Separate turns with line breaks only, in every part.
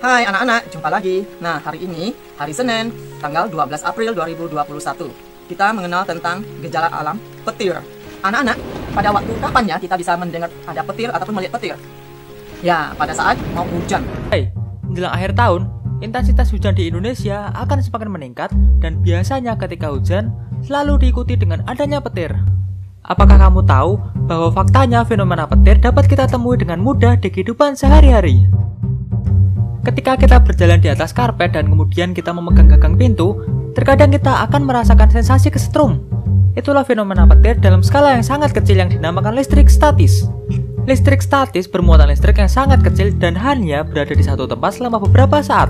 Hai anak-anak, jumpa lagi. Nah, hari ini, hari Senin, tanggal 12 April 2021. Kita mengenal tentang gejala alam petir. Anak-anak, pada waktu kapan ya kita bisa mendengar ada petir ataupun melihat petir? Ya, pada saat mau hujan.
Menjelang akhir tahun, intensitas hujan di Indonesia akan semakin meningkat dan biasanya ketika hujan selalu diikuti dengan adanya petir. Apakah kamu tahu bahwa faktanya fenomena petir dapat kita temui dengan mudah di kehidupan sehari-hari? Ketika kita berjalan di atas karpet dan kemudian kita memegang gagang pintu, terkadang kita akan merasakan sensasi kesetrum. Itulah fenomena petir dalam skala yang sangat kecil yang dinamakan listrik statis. Listrik statis bermuatan listrik yang sangat kecil dan hanya berada di satu tempat selama beberapa saat.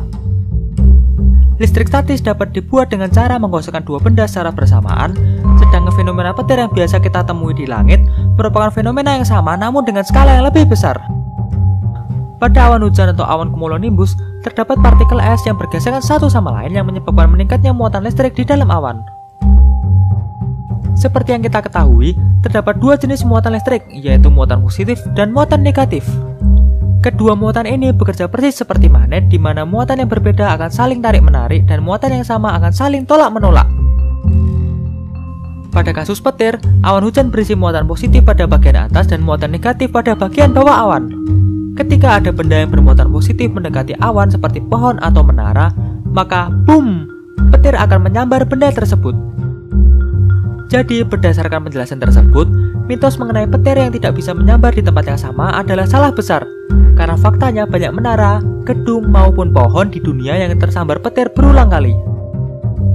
Listrik statis dapat dibuat dengan cara menggosokkan dua benda secara bersamaan, sedangkan fenomena petir yang biasa kita temui di langit merupakan fenomena yang sama namun dengan skala yang lebih besar. Pada awan hujan atau awan cumulonimbus, terdapat partikel es yang bergesekan satu sama lain yang menyebabkan meningkatnya muatan listrik di dalam awan. Seperti yang kita ketahui, terdapat dua jenis muatan listrik, yaitu muatan positif dan muatan negatif. Kedua muatan ini bekerja persis seperti magnet, di mana muatan yang berbeda akan saling tarik-menarik dan muatan yang sama akan saling tolak-menolak. Pada kasus petir, awan hujan berisi muatan positif pada bagian atas dan muatan negatif pada bagian bawah awan. Ketika ada benda yang bermuatan positif mendekati awan seperti pohon atau menara, maka boom, petir akan menyambar benda tersebut. Jadi berdasarkan penjelasan tersebut, mitos mengenai petir yang tidak bisa menyambar di tempat yang sama adalah salah besar. Karena faktanya banyak menara, gedung maupun pohon di dunia yang tersambar petir berulang kali.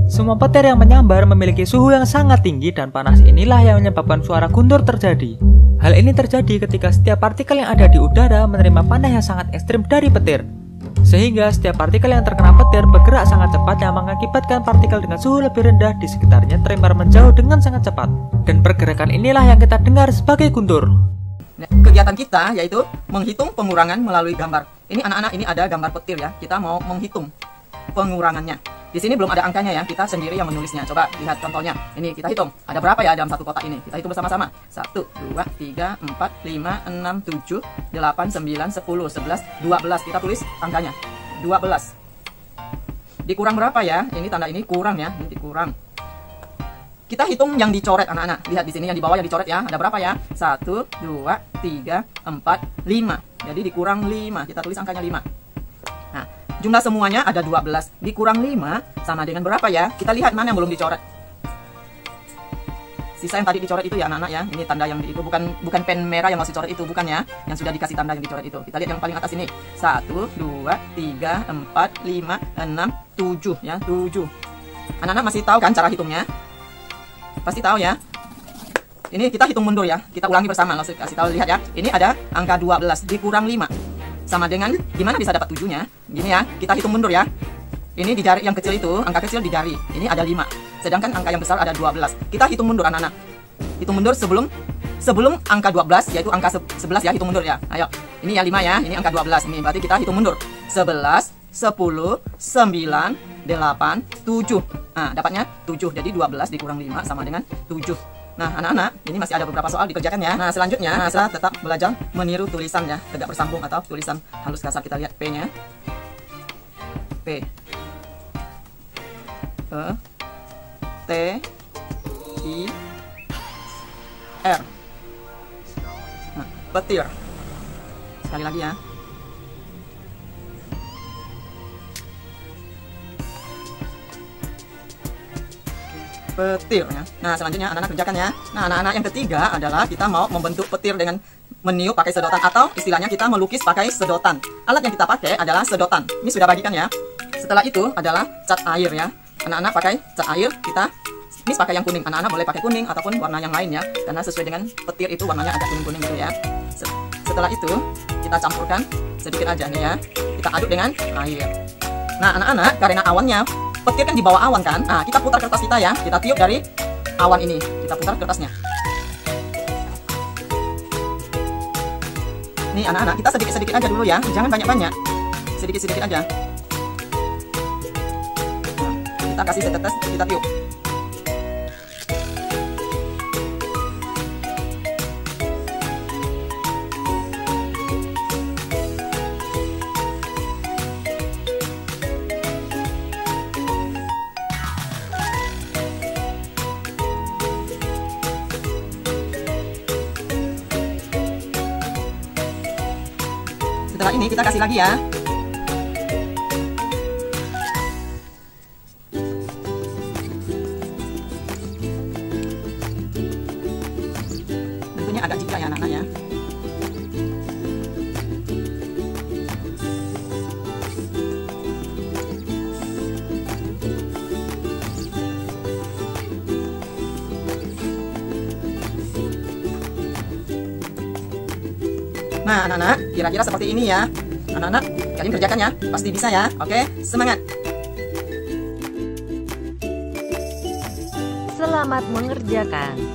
Semua petir yang menyambar memiliki suhu yang sangat tinggi dan panas inilah yang menyebabkan suara guntur terjadi. Hal ini terjadi ketika setiap partikel yang ada di udara menerima panas yang sangat ekstrim dari petir. Sehingga setiap partikel yang terkena petir bergerak sangat cepat yang mengakibatkan partikel dengan suhu lebih rendah di sekitarnya terlempar menjauh dengan sangat cepat. Dan pergerakan inilah yang kita dengar sebagai guntur.
Kegiatan kita yaitu menghitung pengurangan melalui gambar. Ini anak-anak, ini ada gambar petir ya. Kita mau menghitung pengurangannya. Di sini belum ada angkanya ya, kita sendiri yang menulisnya. Coba lihat contohnya. Ini kita hitung. Ada berapa ya dalam satu kotak ini? Kita hitung bersama-sama. 1, 2, 3, 4, 5, 6, 7, 8, 9, 10, 11, 12. Kita tulis angkanya. 12. Dikurang berapa ya? Ini tanda ini kurang ya. Ini dikurang. Kita hitung yang dicoret anak-anak. Lihat di sini yang di bawah yang dicoret ya. Ada berapa ya? 1, 2, 3, 4, 5. Jadi dikurang 5. Kita tulis angkanya 5. Nah, jumlah semuanya ada 12. Dikurang 5 sama dengan berapa ya? Kita lihat mana yang belum dicoret. Sisa yang tadi dicoret itu ya anak-anak ya. Ini tanda yang itu bukan pen merah yang masih coret itu, bukan ya. Yang sudah dikasih tanda yang dicoret itu. Kita lihat yang paling atas ini. 1, 2, 3, 4, 5, 6, 7 ya, 7. Anak-anak masih tahu kan cara hitungnya? Pasti tahu ya. Ini kita hitung mundur ya. Kita ulangi bersama. Langsung kasih tahu, lihat ya. Ini ada angka 12 dikurang 5. Sama dengan, gimana bisa dapat 7-nya? Gini ya, kita hitung mundur ya. Ini di jari yang kecil itu, angka kecil di jari. Ini ada 5. Sedangkan angka yang besar ada 12. Kita hitung mundur anak-anak. Hitung mundur sebelum angka 12, yaitu angka 11 ya, hitung mundur ya. Ayo, ini ya 5 ya, ini angka 12. Ini berarti kita hitung mundur. 11, 10, 9, 8, 7. Nah, dapatnya 7. Jadi 12 dikurang 5 sama dengan 7. Nah, anak-anak, ini masih ada beberapa soal dikerjakan ya. Nah, selanjutnya kita tetap belajar meniru tulisan ya, tegak bersambung atau tulisan halus kasar. Kita lihat P-nya. P. E. T. I. R. Nah, petir. Sekali lagi ya. Petir ya. Nah, selanjutnya anak-anak kerjakan ya. Nah, anak-anak yang ketiga adalah kita mau membentuk petir dengan meniup pakai sedotan, atau istilahnya kita melukis pakai sedotan. Alat yang kita pakai adalah sedotan. Ini sudah bagikan ya. Setelah itu adalah cat air ya. Anak-anak pakai cat air, kita mis pakai yang kuning. Anak-anak boleh pakai kuning ataupun warna yang lain ya, karena sesuai dengan petir itu warnanya agak kuning-kuning gitu ya. Setelah itu kita campurkan sedikit aja nih ya. Kita aduk dengan air. Nah, anak-anak, karena awannya petir kan di bawah awan kan. Nah, kita putar kertas kita ya. Kita tiup dari awan ini. Kita putar kertasnya. Nih anak-anak, kita sedikit-sedikit aja dulu ya. Jangan banyak-banyak. Sedikit-sedikit aja. Nah, kita kasih setetes, kita tiup. Setelah ini kita kasih lagi ya. Tentunya agak jiplak ya anak-anak ya. Nah, anak-anak, kira-kira seperti ini ya. Anak-anak, kalian kerjakan ya. Pasti bisa ya. Oke, semangat.
Selamat mengerjakan.